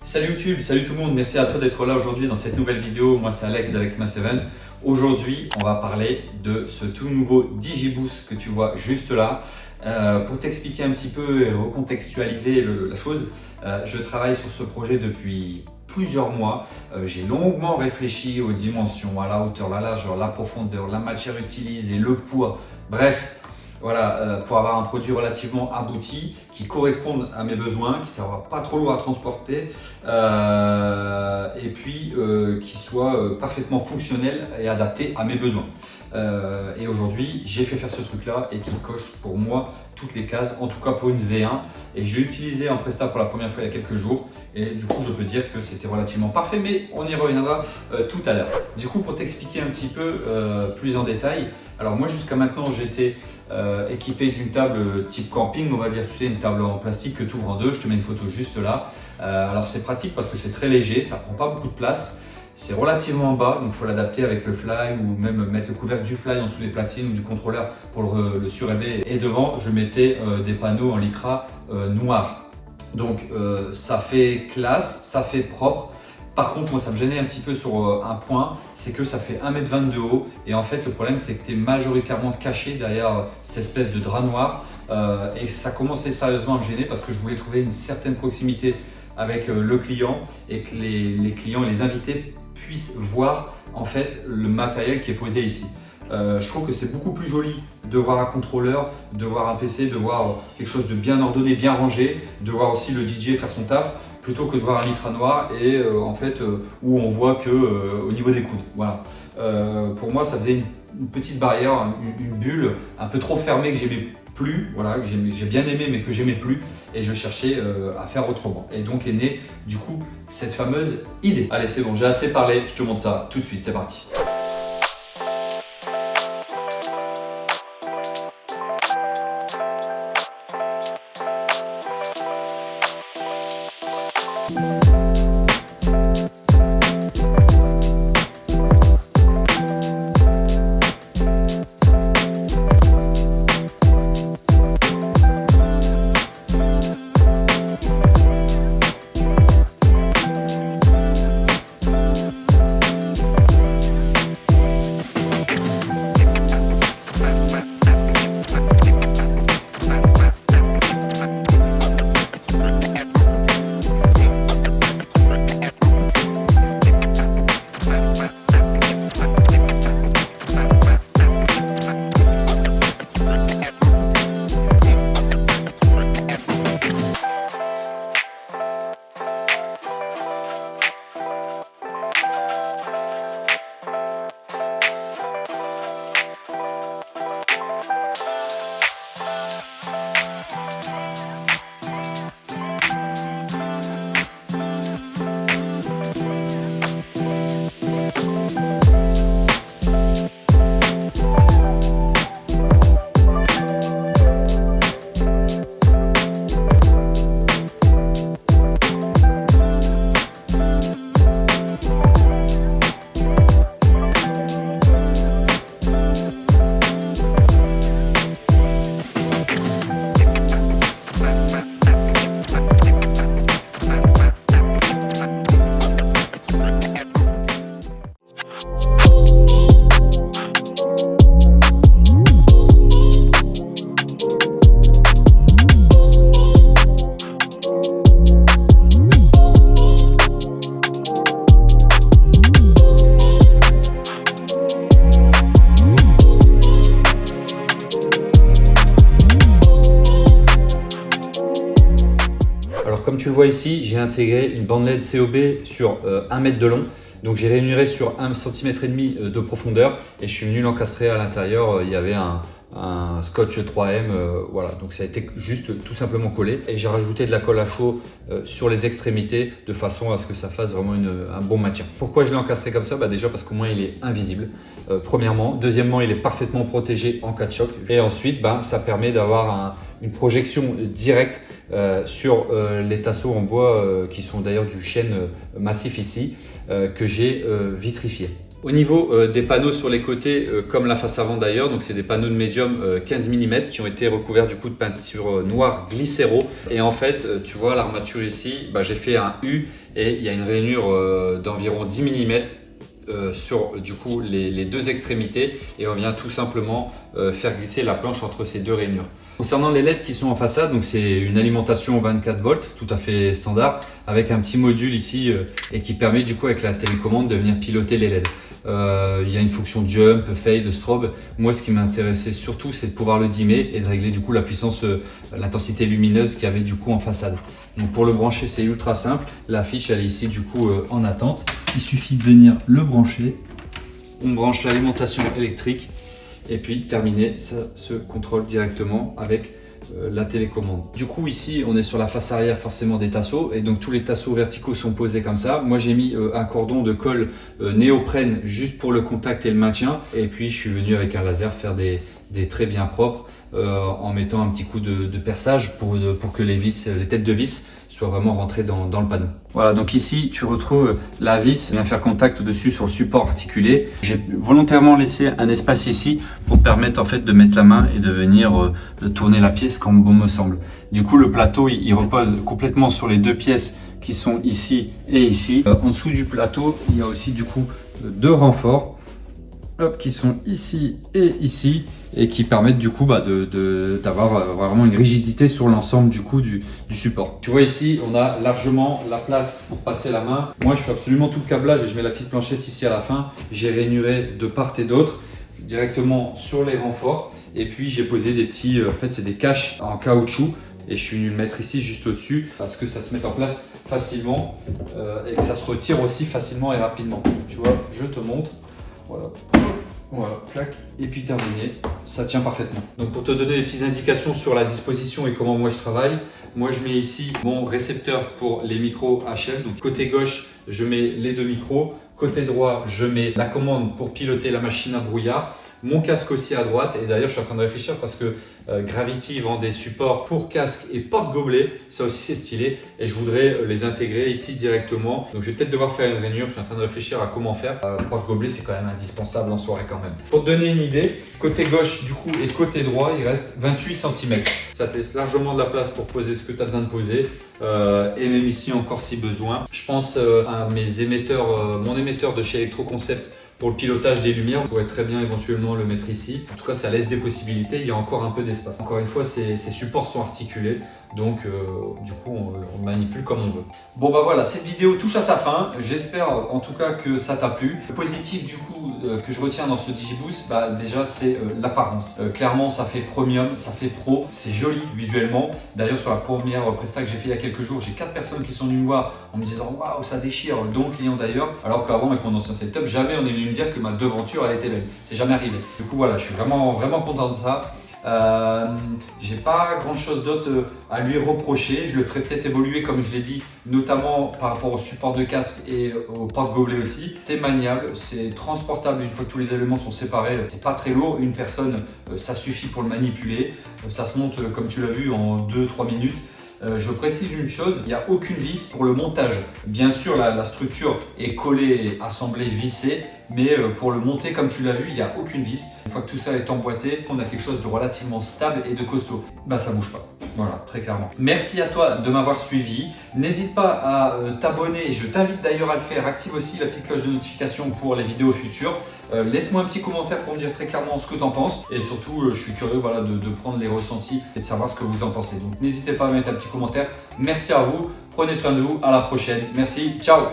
Salut YouTube, salut tout le monde, merci à toi d'être là aujourd'hui dans cette nouvelle vidéo. Moi c'est Alex d'Alex Mass Event. Aujourd'hui on va parler de ce tout nouveau DigiBoost que tu vois juste là. Pour t'expliquer un petit peu et recontextualiser la chose, je travaille sur ce projet depuis plusieurs mois. J'ai longuement réfléchi aux dimensions, à la hauteur, la largeur, la profondeur, la matière utilisée, le poids, bref. Voilà, pour avoir un produit relativement abouti qui corresponde à mes besoins, qui ne sera pas trop lourd à transporter et puis qui soit parfaitement fonctionnel et adapté à mes besoins. Et aujourd'hui, j'ai fait faire ce truc-là et qui coche pour moi toutes les cases, en tout cas pour une V1. Et je l'ai utilisé en Presta pour la première fois il y a quelques jours. Et du coup, je peux dire que c'était relativement parfait, mais on y reviendra tout à l'heure. Du coup, pour t'expliquer un petit peu plus en détail, alors moi jusqu'à maintenant, j'étais équipé d'une table type camping, on va dire, tu sais, une table en plastique que tu ouvres en deux. Je te mets une photo juste là. Alors c'est pratique parce que c'est très léger, ça prend pas beaucoup de place. C'est relativement bas, donc il faut l'adapter avec le fly ou même mettre le couvercle du fly en dessous des platines ou du contrôleur pour le surélever. Et devant, je mettais des panneaux en lycra noir. Donc ça fait classe, ça fait propre. Par contre, moi ça me gênait un petit peu sur un point, c'est que ça fait 1,20 m de haut. Et en fait, le problème c'est que tu es majoritairement caché derrière cette espèce de drap noir. Et ça commençait sérieusement à me gêner parce que je voulais trouver une certaine proximité avec le client et que les clients et les invités puissent voir en fait le matériel qui est posé ici. Je trouve que c'est beaucoup plus joli de voir un contrôleur, de voir un PC, de voir quelque chose de bien ordonné, bien rangé, de voir aussi le DJ faire son taf, plutôt que de voir un lycra noir et en fait où on voit que au niveau des coudes. Voilà. Pour moi, ça faisait une petite barrière, une bulle un peu trop fermée que j'aimais plus, voilà, que j'ai bien aimé mais que j'aimais plus, et je cherchais à faire autrement. Et donc est née du coup cette fameuse idée. Allez, c'est bon, j'ai assez parlé, je te montre ça tout de suite, c'est parti. Comme tu le vois ici, j'ai intégré une bande LED COB sur 1 mètre de long. Donc j'ai rémunéré sur 1,5 cm de profondeur et je suis venu l'encastrer à l'intérieur. Il y avait un scotch 3M, voilà, donc ça a été juste tout simplement collé. Et j'ai rajouté de la colle à chaud sur les extrémités de façon à ce que ça fasse vraiment un bon maintien. Pourquoi je l'ai encastré comme ça? Déjà parce qu'au moins il est invisible, premièrement. Deuxièmement, il est parfaitement protégé en cas de choc. Et ensuite, ça permet d'avoir une projection directe sur les tasseaux en bois qui sont d'ailleurs du chêne massif ici, que j'ai vitrifié. Au niveau des panneaux sur les côtés, comme la face avant d'ailleurs, donc c'est des panneaux de médium 15 mm qui ont été recouverts du coup de peinture noire glycéro. Et en fait, tu vois l'armature ici, j'ai fait un U et il y a une rainure d'environ 10 mm sur du coup les deux extrémités et on vient tout simplement faire glisser la planche entre ces deux rainures. Concernant les LED qui sont en façade, donc c'est une alimentation 24 volts tout à fait standard avec un petit module ici et qui permet du coup avec la télécommande de venir piloter les LED. Il y a une fonction jump, fade, strobe. Moi ce qui m'intéressait surtout c'est de pouvoir le dimmer et de régler du coup la puissance, l'intensité lumineuse qu'il y avait du coup en façade. Donc pour le brancher c'est ultra simple, la fiche elle est ici du coup en attente. Il suffit de venir le brancher, on branche l'alimentation électrique et puis terminé, ça se contrôle directement avec la télécommande. Du coup ici on est sur la face arrière forcément des tasseaux et donc tous les tasseaux verticaux sont posés comme ça. Moi j'ai mis un cordon de colle néoprène juste pour le contact et le maintien et puis je suis venu avec un laser faire des traits bien propres en mettant un petit coup de perçage pour que les têtes de vis soient vraiment rentrées dans le panneau. Voilà, donc ici tu retrouves la vis, vient faire contact dessus sur le support articulé. J'ai volontairement laissé un espace ici pour permettre en fait de mettre la main et de venir tourner la pièce comme bon me semble. Du coup le plateau il repose complètement sur les deux pièces qui sont ici et ici. En dessous du plateau il y a aussi du coup deux renforts qui sont ici et ici et qui permettent du coup d'avoir vraiment une rigidité sur l'ensemble du coup du support. Tu vois ici on a largement la place pour passer la main. Moi je fais absolument tout le câblage et je mets la petite planchette ici à la fin. J'ai rainuré de part et d'autre directement sur les renforts et puis j'ai posé des petits, en fait c'est des caches en caoutchouc et je suis venu le mettre ici juste au-dessus parce que ça se met en place facilement et que ça se retire aussi facilement et rapidement. Tu vois, je te montre. Voilà, clac, et puis terminé, ça tient parfaitement. Donc pour te donner des petites indications sur la disposition et comment moi je travaille, moi je mets ici mon récepteur pour les micros HF. Donc côté gauche, je mets les deux micros. Côté droit, je mets la commande pour piloter la machine à brouillard. Mon casque aussi à droite. Et d'ailleurs, je suis en train de réfléchir parce que Gravity vend des supports pour casque et porte-gobelet. Ça aussi, c'est stylé. Et je voudrais les intégrer ici directement. Donc, je vais peut-être devoir faire une rainure. Je suis en train de réfléchir à comment faire. Porte-gobelet, c'est quand même indispensable en soirée quand même. Pour te donner une idée, côté gauche du coup et côté droit, il reste 28 cm. Ça te laisse largement de la place pour poser ce que tu as besoin de poser. Et même ici encore si besoin. Je pense à mes émetteurs, mon émetteur de chez Electroconcept pour le pilotage des lumières. On pourrait très bien éventuellement le mettre ici. En tout cas, ça laisse des possibilités. Il y a encore un peu d'espace. Encore une fois, ces supports sont articulés. Donc, du coup, on le manipule comme on veut. Bon, voilà, cette vidéo touche à sa fin. J'espère en tout cas que ça t'a plu. Le positif, du coup, que je retiens dans ce DigiBoost, déjà, c'est l'apparence. Clairement, ça fait premium, ça fait pro. C'est joli visuellement. D'ailleurs, sur la première presta que j'ai fait il y a quelques jours, j'ai 4 personnes qui sont venues me voir en me disant « Waouh, ça déchire », dont le client d'ailleurs. Alors qu'avant, avec mon ancien setup, jamais on est venu me dire que ma devanture, elle était belle. C'est jamais arrivé. Du coup, voilà, je suis vraiment content de ça. J'ai pas grand chose d'autre à lui reprocher. Je le ferai peut-être évoluer comme je l'ai dit, notamment par rapport au support de casque et au porte-gobelet aussi. C'est maniable, c'est transportable une fois que tous les éléments sont séparés. C'est pas très lourd, une personne ça suffit pour le manipuler. Ça se monte comme tu l'as vu en 2-3 minutes. Je précise une chose, il n'y a aucune vis pour le montage. Bien sûr, la structure est collée, assemblée, vissée, mais pour le monter, comme tu l'as vu, il n'y a aucune vis. Une fois que tout ça est emboîté, on a quelque chose de relativement stable et de costaud. Ça bouge pas. Voilà, très clairement. Merci à toi de m'avoir suivi. N'hésite pas à t'abonner. Je t'invite d'ailleurs à le faire. Active aussi la petite cloche de notification pour les vidéos futures. Laisse-moi un petit commentaire pour me dire très clairement ce que tu en penses. Et surtout, je suis curieux de prendre les ressentis et de savoir ce que vous en pensez. Donc, n'hésitez pas à mettre un petit commentaire. Merci à vous. Prenez soin de vous. À la prochaine. Merci. Ciao.